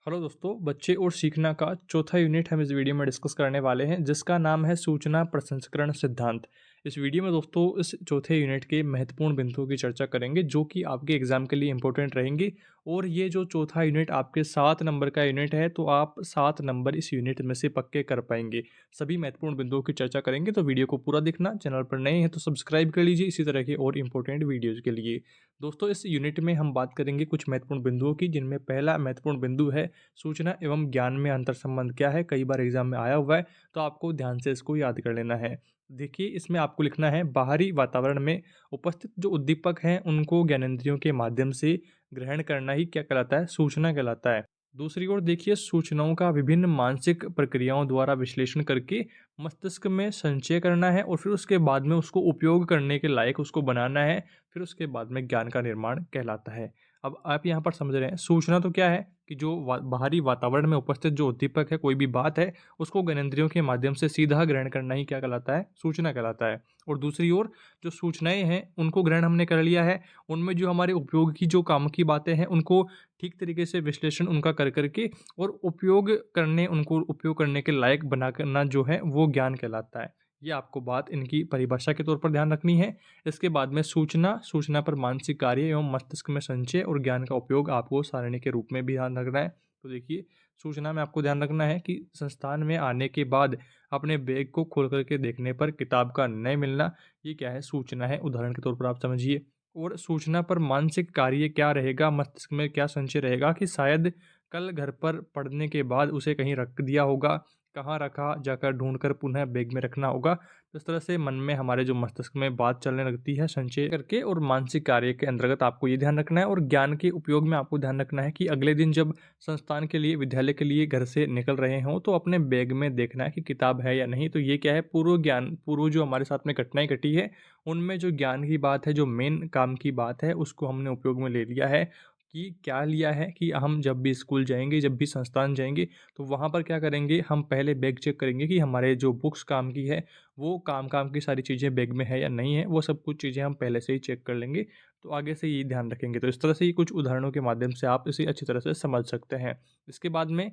Hello दोस्तों, बच्चे और सीखना का चौथा यूनिट हम इस वीडियो में डिस्कस करने वाले हैं जिसका नाम है सूचना प्रसंस्करण सिद्धांत। इस वीडियो में दोस्तों इस चौथे यूनिट के महत्वपूर्ण बिंदुओं की चर्चा करेंगे जो कि आपके एग्जाम के लिए इंपॉर्टेंट रहेंगी। और ये जो चौथा यूनिट आपके 7 नंबर का यूनिट है तो आप 7 नंबर इस यूनिट में से पक्के कर पाएंगे। सभी महत्वपूर्ण बिंदुओं की चर्चा करेंगे तो वीडियो को पूरा देखना। चैनल पर नए हैं तो सब्सक्राइब कर लीजिए इसी तरह के और इंपॉर्टेंट वीडियोज़ के लिए। दोस्तों इस यूनिट में हम बात करेंगे कुछ महत्वपूर्ण बिंदुओं की, जिनमें पहला महत्वपूर्ण बिंदु है सूचना एवं ज्ञान में अंतर संबंध क्या है। कई बार एग्जाम में आया हुआ है तो आपको ध्यान से इसको याद कर लेना है। देखिए, इसमें आपको लिखना है बाहरी वातावरण में उपस्थित जो उद्दीपक हैं उनको ज्ञानेंद्रियों के माध्यम से ग्रहण करना ही क्या कहलाता है, सूचना कहलाता है। दूसरी ओर देखिए, सूचनाओं का विभिन्न मानसिक प्रक्रियाओं द्वारा विश्लेषण करके मस्तिष्क में संचय करना है और फिर उसके बाद में उसको उपयोग करने के लायक उसको बनाना है। फिर उसके बाद में ज्ञान का निर्माण कहलाता है। अब आप यहाँ पर समझ रहे हैं सूचना तो क्या है कि जो बाहरी वातावरण में उपस्थित जो उद्दीपक है, कोई भी बात है, उसको ज्ञानेंद्रियों के माध्यम से सीधा ग्रहण करना ही क्या कहलाता है, सूचना कहलाता है। और दूसरी ओर जो सूचनाएं हैं उनको ग्रहण हमने कर लिया है, उनमें जो हमारे उपयोग की जो काम की बातें हैं उनको ठीक तरीके से विश्लेषण उनका कर करके और उपयोग करने, उनको उपयोग करने के लायक बना करना जो है वो ज्ञान कहलाता है। ये आपको बात इनकी परिभाषा के तौर पर ध्यान रखनी है। इसके बाद में सूचना पर मानसिक कार्य एवं मस्तिष्क में संचय और ज्ञान का उपयोग आपको सारणी के रूप में भी ध्यान रखना है। तो देखिए, सूचना में आपको ध्यान रखना है कि संस्थान में आने के बाद अपने बैग को खोल करके देखने पर किताब का नहीं मिलना, ये क्या है, सूचना है। उदाहरण के तौर पर आप समझिए। और सूचना पर मानसिक कार्य क्या रहेगा, मस्तिष्क में क्या संचय रहेगा कि शायद कल घर पर पढ़ने के बाद उसे कहीं रख दिया होगा, कहाँ रखा जाकर ढूंढकर पुनः बैग में रखना होगा। इस तरह से मन में हमारे जो मस्तिष्क में बात चलने लगती है संचय करके। और मानसिक कार्य के अंतर्गत आपको ये ध्यान रखना है। और ज्ञान के उपयोग में आपको ध्यान रखना है कि अगले दिन जब संस्थान के लिए, विद्यालय के लिए घर से निकल रहे हों तो अपने बैग में देखना है कि किताब है या नहीं। तो ये क्या है, पूर्व ज्ञान, पूर्व जो हमारे साथ में घटनाएं घटी है उनमें जो ज्ञान की बात है, जो मेन काम की बात है, उसको हमने उपयोग में ले लिया है। कि क्या लिया है कि हम जब भी स्कूल जाएंगे, जब भी संस्थान जाएंगे तो वहाँ पर क्या करेंगे, हम पहले बैग चेक करेंगे कि हमारे जो बुक्स काम की है वो काम काम की सारी चीज़ें बैग में है या नहीं है। वो सब कुछ चीज़ें हम पहले से ही चेक कर लेंगे। तो आगे से ये ध्यान रखेंगे। तो इस तरह से ही कुछ उदाहरणों के माध्यम से आप इसे अच्छी तरह से समझ सकते हैं। इसके बाद में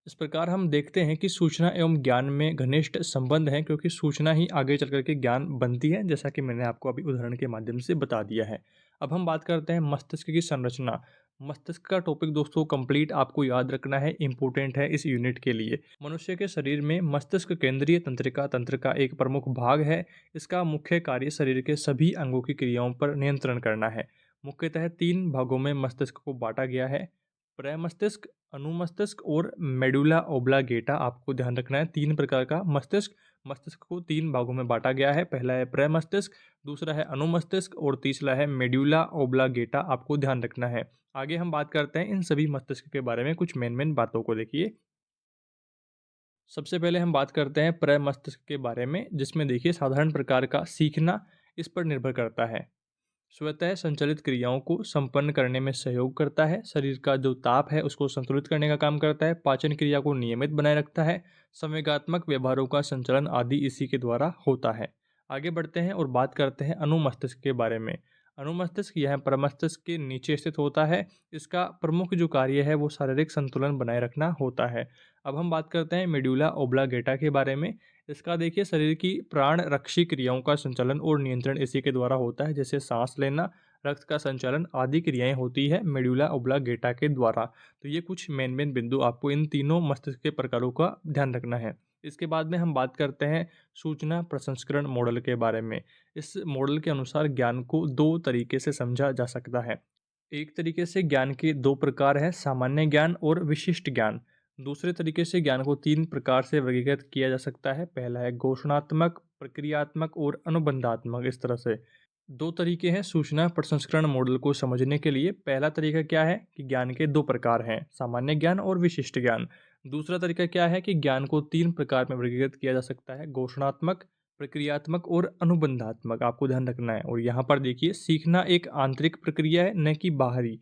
इस प्रकार हम देखते हैं कि सूचना एवं ज्ञान में घनिष्ठ संबंध है, क्योंकि सूचना ही आगे चल करके ज्ञान बनती है, जैसा कि मैंने आपको अभी उदाहरण के माध्यम से बता दिया है। अब हम बात करते हैं मस्तिष्क की संरचना। मस्तिष्क का टॉपिक दोस्तों कंप्लीट आपको याद रखना है, इंपॉर्टेंट है इस यूनिट के लिए। मनुष्य के शरीर में मस्तिष्क केंद्रीय तंत्रिका तंत्र का एक प्रमुख भाग है। इसका मुख्य कार्य शरीर के सभी अंगों की क्रियाओं पर नियंत्रण करना है। मुख्यतः 3 भागों में मस्तिष्क को बांटा गया है: प्रमस्तिष्क, अनुमस्तिष्क और मेडुला ओब्लांगेटा। आपको ध्यान रखना है 3 प्रकार का मस्तिष्क, मस्तिष्क को 3 भागों में बांटा गया है। पहला है प्रमस्तिष्क, दूसरा है अनुमस्तिष्क और तीसरा है मेडुला ओब्लांगेटा। आपको ध्यान रखना है। आगे हम बात करते हैं इन सभी मस्तिष्क के बारे में, कुछ मेन मेन बातों को देखिए। सबसे पहले हम बात करते हैं प्रमस्तिष्क के बारे में, जिसमें देखिए साधारण प्रकार का सीखना इस पर निर्भर करता है। स्वतः संचालित क्रियाओं को संपन्न करने में सहयोग करता है। शरीर का जो ताप है उसको संतुलित करने का काम करता है। पाचन क्रिया को नियमित बनाए रखता है। संवेगात्मक व्यवहारों का संचालन आदि इसी के द्वारा होता है। आगे बढ़ते हैं और बात करते हैं अनुमस्तिष्क के बारे में। अनुमस्तिष्क यह प्रमस्तिष्क के नीचे स्थित होता है। इसका प्रमुख जो कार्य है वो शारीरिक संतुलन बनाए रखना होता है। अब हम बात करते हैं मेडुला ओब्लांगेटा के बारे में। इसका देखिए शरीर की प्राण रक्षी क्रियाओं का संचालन और नियंत्रण इसी के द्वारा होता है, जैसे सांस लेना, रक्त का संचालन आदि क्रियाएं होती है मेडुला ओब्लांगेटा के द्वारा। तो ये कुछ मेन मेन बिंदु आपको इन तीनों मस्तिष्क के प्रकारों का ध्यान रखना है। इसके बाद में हम बात करते हैं सूचना प्रसंस्करण मॉडल के बारे में। इस मॉडल के अनुसार ज्ञान को 2 तरीके से समझा जा सकता है। एक तरीके से ज्ञान के 2 प्रकार हैं: सामान्य ज्ञान और विशिष्ट ज्ञान। दूसरे तरीके से ज्ञान को 3 प्रकार से वर्गीकृत किया जा सकता है। पहला है घोषणात्मक, प्रक्रियात्मक और अनुबंधात्मक। इस तरह से 2 तरीके हैं सूचना प्रसंस्करण मॉडल को समझने के लिए। पहला तरीका क्या है कि ज्ञान के 2 प्रकार हैं: सामान्य ज्ञान और विशिष्ट ज्ञान। दूसरा तरीका क्या है कि ज्ञान को 3 प्रकार में वर्गीकृत किया जा सकता है: घोषणात्मक, प्रक्रियात्मक और अनुबंधात्मक। आपको ध्यान रखना है। और यहाँ पर देखिए, सीखना एक आंतरिक प्रक्रिया है, न कि बाहरी।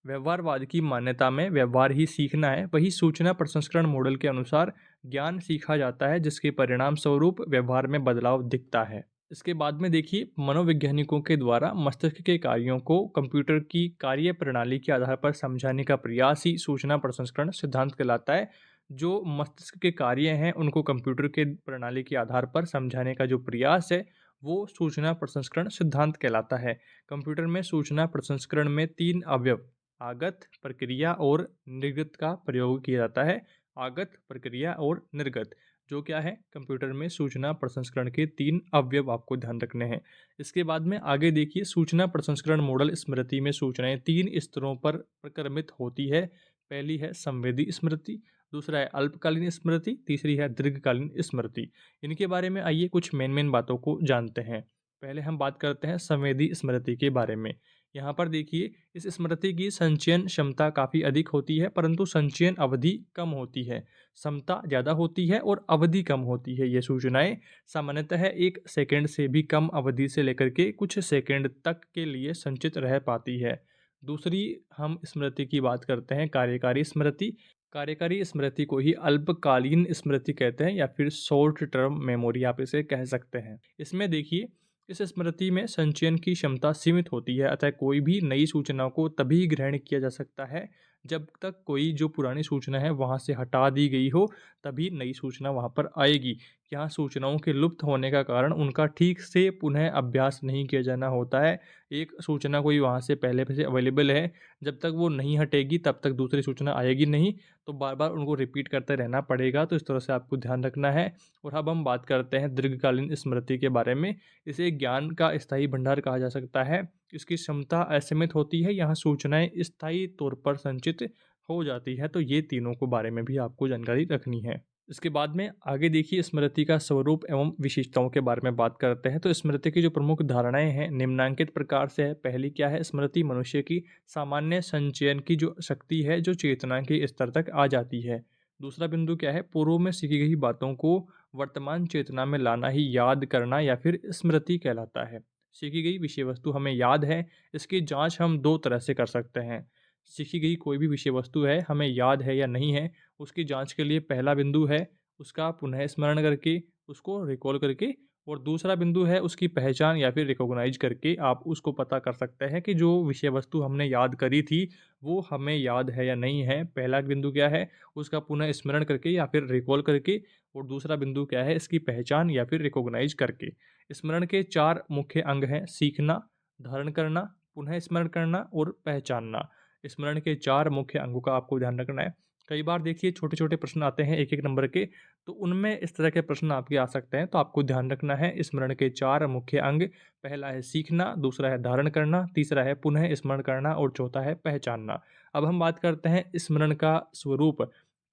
व्यवहारवाद की मान्यता में व्यवहार ही सीखना है। वही सूचना प्रसंस्करण मॉडल के अनुसार ज्ञान सीखा जाता है जिसके परिणाम स्वरूप व्यवहार में बदलाव दिखता है। इसके बाद में देखिए, मनोवैज्ञानिकों के द्वारा मस्तिष्क के कार्यों को कंप्यूटर की कार्य प्रणाली के आधार पर समझाने का प्रयास ही सूचना प्रसंस्करण सिद्धांत कहलाता है। जो मस्तिष्क के कार्य हैं उनको कंप्यूटर के प्रणाली के आधार पर समझाने का जो प्रयास है वो सूचना प्रसंस्करण सिद्धांत कहलाता है। कंप्यूटर में सूचना प्रसंस्करण में तीन अवयव आगत, प्रक्रिया और निर्गत का प्रयोग किया जाता है। आगत, प्रक्रिया और निर्गत जो क्या है, कंप्यूटर में सूचना प्रसंस्करण के तीन अवयव आपको ध्यान रखने हैं। इसके बाद में आगे देखिए, सूचना प्रसंस्करण मॉडल स्मृति में सूचनाएं तीन स्तरों पर प्रक्रमित होती है। पहली है संवेदी स्मृति, दूसरा है अल्पकालीन स्मृति, तीसरी है दीर्घकालीन स्मृति। इनके बारे में आइए कुछ मेन बातों को जानते हैं। पहले हम बात करते हैं संवेदी स्मृति के बारे में। यहाँ पर देखिए, इस स्मृति की संचयन क्षमता काफ़ी अधिक होती है परंतु संचयन अवधि कम होती है। क्षमता ज़्यादा होती है और अवधि कम होती है। ये सूचनाएं सामान्यतः 1 सेकंड से भी कम अवधि से लेकर के कुछ सेकंड तक के लिए संचित रह पाती है। दूसरी हम स्मृति की बात करते हैं, कार्यकारी स्मृति। कार्यकारी स्मृति को ही अल्पकालीन स्मृति कहते हैं या फिर शॉर्ट टर्म मेमोरी आप इसे कह सकते हैं। इसमें देखिए, इस स्मृति में संचयन की क्षमता सीमित होती है, अतः कोई भी नई सूचना को तभी ग्रहण किया जा सकता है जब तक कोई जो पुरानी सूचना है वहाँ से हटा दी गई हो, तभी नई सूचना वहाँ पर आएगी। यहाँ सूचनाओं के लुप्त होने का कारण उनका ठीक से पुनः अभ्यास नहीं किया जाना होता है। एक सूचना कोई वहाँ से पहले से अवेलेबल है, जब तक वो नहीं हटेगी तब तक दूसरी सूचना आएगी नहीं, तो बार बार उनको रिपीट करते रहना पड़ेगा। तो इस तरह से आपको ध्यान रखना है। और अब हम बात करते हैं दीर्घकालीन स्मृति के बारे में। इसे ज्ञान का स्थायी भंडार कहा जा सकता है। इसकी क्षमता असीमित होती है, यहाँ सूचनाएं स्थायी तौर पर संचित हो जाती है। तो ये तीनों के बारे में भी आपको जानकारी रखनी है। इसके बाद में आगे देखिए, स्मृति का स्वरूप एवं विशेषताओं के बारे में बात करते हैं। तो स्मृति की जो प्रमुख धारणाएं हैं निम्नांकित प्रकार से है। पहली क्या है, स्मृति मनुष्य की सामान्य संचयन की जो शक्ति है जो चेतना के स्तर तक आ जाती है। दूसरा बिंदु क्या है, पूर्व में सीखी गई बातों को वर्तमान चेतना में लाना ही याद करना या फिर स्मृति कहलाता है। सीखी गई विषय वस्तु हमें याद है, इसकी जांच हम दो तरह से कर सकते हैं। सीखी गई कोई भी विषय वस्तु है हमें याद है या नहीं है, उसकी जांच के लिए पहला बिंदु है उसका पुनः स्मरण करके, उसको रिकॉल करके, और दूसरा बिंदु है उसकी पहचान या फिर रिकॉग्नाइज करके आप उसको पता कर सकते हैं कि जो विषय वस्तु हमने याद करी थी वो हमें याद है या नहीं है। पहला बिंदु क्या है, उसका पुनः स्मरण करके या फिर रिकॉल करके, और दूसरा बिंदु क्या है, इसकी पहचान या फिर रिकॉग्नाइज करके। स्मरण के चार मुख्य अंग हैं, सीखना, धारण करना, पुनः स्मरण करना और पहचानना। स्मरण के चार मुख्य अंगों का आपको ध्यान रखना है। कई बार देखिए छोटे छोटे प्रश्न आते हैं एक एक नंबर के, तो उनमें इस तरह के प्रश्न आपके आ सकते हैं, तो आपको ध्यान रखना है स्मरण के चार मुख्य अंग। पहला है सीखना, दूसरा है धारण करना, तीसरा है पुनः स्मरण करना और चौथा है पहचानना। अब हम बात करते हैं स्मरण का स्वरूप।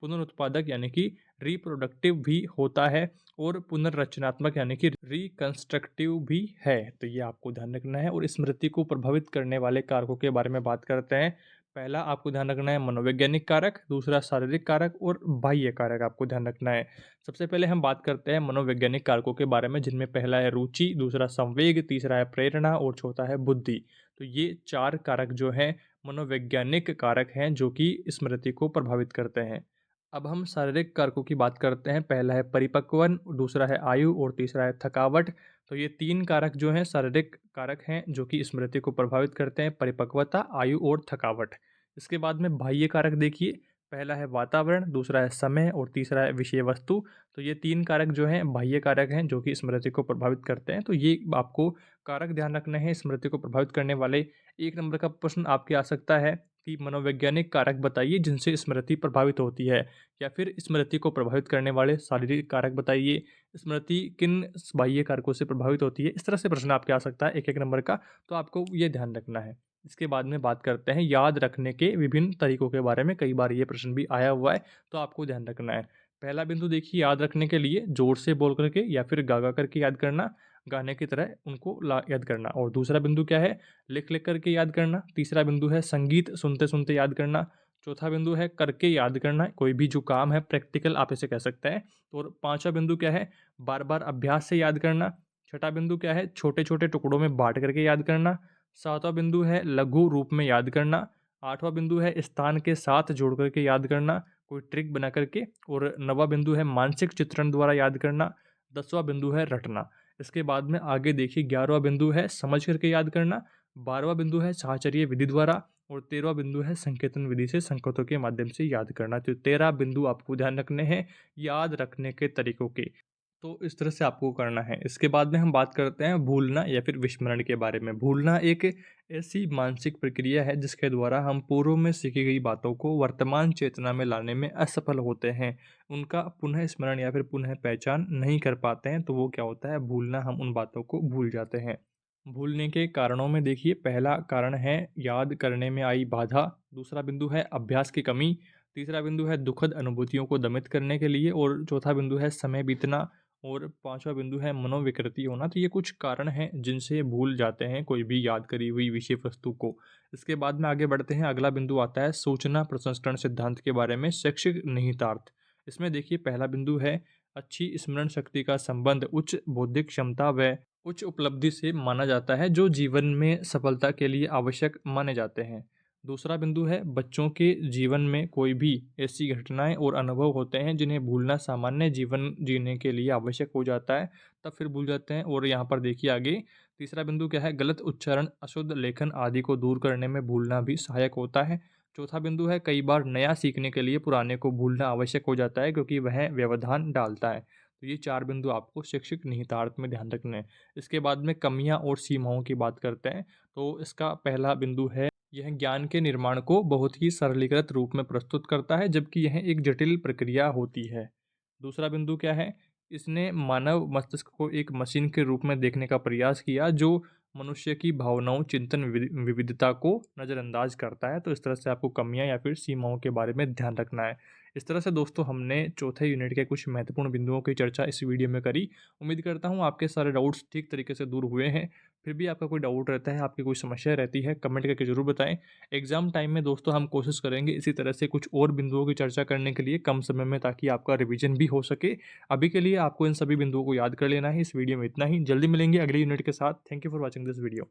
पुनरुत्पादक यानी कि रिप्रोडक्टिव भी होता है और पुनर्रचनात्मक यानी कि रिकंस्ट्रक्टिव भी है। तो ये आपको ध्यान रखना है। और स्मृति को प्रभावित करने वाले कारकों के बारे में बात करते हैं। पहला आपको ध्यान रखना है मनोवैज्ञानिक कारक, दूसरा शारीरिक कारक और बाह्य कारक आपको ध्यान रखना है। सबसे पहले हम बात करते हैं मनोवैज्ञानिक कारकों के बारे में, जिनमें पहला है रुचि, दूसरा संवेग, तीसरा है प्रेरणा और चौथा है बुद्धि। तो ये चार कारक जो हैं मनोवैज्ञानिक कारक हैं जो कि स्मृति को प्रभावित करते हैं। अब हम शारीरिक कारकों की बात करते हैं। पहला है परिपक्वन, दूसरा है आयु और तीसरा है थकावट। तो ये तीन कारक जो हैं शारीरिक कारक हैं जो कि स्मृति को प्रभावित करते हैं, परिपक्वता, आयु और थकावट। इसके बाद में बाह्य कारक देखिए, पहला है वातावरण, दूसरा है समय और तीसरा है विषय वस्तु। तो ये तीन कारक जो हैं बाह्य कारक हैं जो कि स्मृति को प्रभावित करते हैं। तो ये आपको कारक ध्यान रखने हैं स्मृति को प्रभावित करने वाले। एक नंबर का प्रश्न आपके आ सकता है कि मनोवैज्ञानिक कारक बताइए जिनसे स्मृति प्रभावित होती है, या फिर स्मृति को प्रभावित करने वाले शारीरिक कारक बताइए, स्मृति किन बाह्य कारकों से प्रभावित होती है। इस तरह से प्रश्न आपके आ सकता है एक एक नंबर का, तो आपको ये ध्यान रखना है। इसके बाद में बात करते हैं याद रखने के विभिन्न तरीकों के बारे में। कई बार ये प्रश्न भी आया हुआ है, तो आपको ध्यान रखना है। पहला बिंदु देखिए, याद रखने के लिए जोर से बोल करके या फिर गा गा करके याद करना, गाने की तरह उनको याद करना। और दूसरा बिंदु क्या है, लिख लिख करके याद करना। तीसरा बिंदु है संगीत सुनते सुनते याद करना। चौथा बिंदु है करके याद करना, कोई भी जो काम है प्रैक्टिकल आप इसे कह सकते हैं। और पांचवा बिंदु क्या है, बार बार अभ्यास से याद करना। छठा बिंदु क्या है, छोटे छोटे टुकड़ों में बांट करके याद करना। सातवां बिंदु है लघु रूप में याद करना। आठवां बिंदु है स्थान के साथ जोड़ करके याद करना, कोई ट्रिक बना करके। और नवा बिंदु है मानसिक चित्रण द्वारा याद करना। 10वां बिंदु है रटना। इसके बाद में आगे देखिए 11वां बिंदु है समझ करके याद करना, 12वां बिंदु है साहचर्य विधि द्वारा और 13वां बिंदु है संकेतन विधि से संकेतों के माध्यम से याद करना। तो 13 बिंदु आपको ध्यान रखने हैं याद रखने के तरीकों के। तो इस तरह से आपको करना है। इसके बाद में हम बात करते हैं भूलना या फिर विस्मरण के बारे में। भूलना एक ऐसी मानसिक प्रक्रिया है जिसके द्वारा हम पूर्व में सीखी गई बातों को वर्तमान चेतना में लाने में असफल होते हैं। उनका पुनः स्मरण या फिर पुनः पहचान नहीं कर पाते हैं, तो वो क्या होता है भूलना, हम उन बातों को भूल जाते हैं। भूलने के कारणों में देखिए पहला कारण है याद करने में आई बाधा, दूसरा बिंदु है अभ्यास की कमी, तीसरा बिंदु है दुखद अनुभूतियों को दमित करने के लिए और चौथा बिंदु है समय बीतना और पांचवा बिंदु है मनोविकृति होना। तो ये कुछ कारण हैं जिनसे भूल जाते हैं कोई भी याद करी हुई विषय वस्तु को। इसके बाद में आगे बढ़ते हैं, अगला बिंदु आता है सूचना प्रसंस्करण सिद्धांत के बारे में शैक्षिक निहितार्थ। इसमें देखिए पहला बिंदु है अच्छी स्मरण शक्ति का संबंध उच्च बौद्धिक क्षमता व उच्च उपलब्धि से माना जाता है जो जीवन में सफलता के लिए आवश्यक माने जाते हैं। दूसरा बिंदु है बच्चों के जीवन में कोई भी ऐसी घटनाएं और अनुभव होते हैं जिन्हें भूलना सामान्य जीवन जीने के लिए आवश्यक हो जाता है, तब फिर भूल जाते हैं। और यहाँ पर देखिए आगे तीसरा बिंदु क्या है, गलत उच्चारण अशुद्ध लेखन आदि को दूर करने में भूलना भी सहायक होता है। चौथा बिंदु है कई बार नया सीखने के लिए पुराने को भूलना आवश्यक हो जाता है क्योंकि वह व्यवधान डालता है। तो ये चार बिंदु आपको शैक्षिक निहितार्थ में ध्यान रखने हैं। इसके बाद में कमियां और सीमाओं की बात करते हैं। तो इसका पहला बिंदु है यह ज्ञान के निर्माण को बहुत ही सरलीकृत रूप में प्रस्तुत करता है जबकि यह एक जटिल प्रक्रिया होती है। दूसरा बिंदु क्या है, इसने मानव मस्तिष्क को एक मशीन के रूप में देखने का प्रयास किया जो मनुष्य की भावनाओं चिंतन विविधता को नज़रअंदाज करता है। तो इस तरह से आपको कमियां या फिर सीमाओं के बारे में ध्यान रखना है। इस तरह से दोस्तों हमने चौथे यूनिट के कुछ महत्वपूर्ण बिंदुओं की चर्चा इस वीडियो में करी। उम्मीद करता हूँ आपके सारे डाउट्स ठीक तरीके से दूर हुए हैं। फिर भी आपका कोई डाउट रहता है, आपकी कोई समस्या रहती है, कमेंट करके ज़रूर बताएं। एग्ज़ाम टाइम में दोस्तों हम कोशिश करेंगे इसी तरह से कुछ और बिंदुओं की चर्चा करने के लिए कम समय में, ताकि आपका रिवीजन भी हो सके। अभी के लिए आपको इन सभी बिंदुओं को याद कर लेना है। इस वीडियो में इतना ही, जल्दी मिलेंगे अगले यूनिट के साथ। Thank you for watching this video.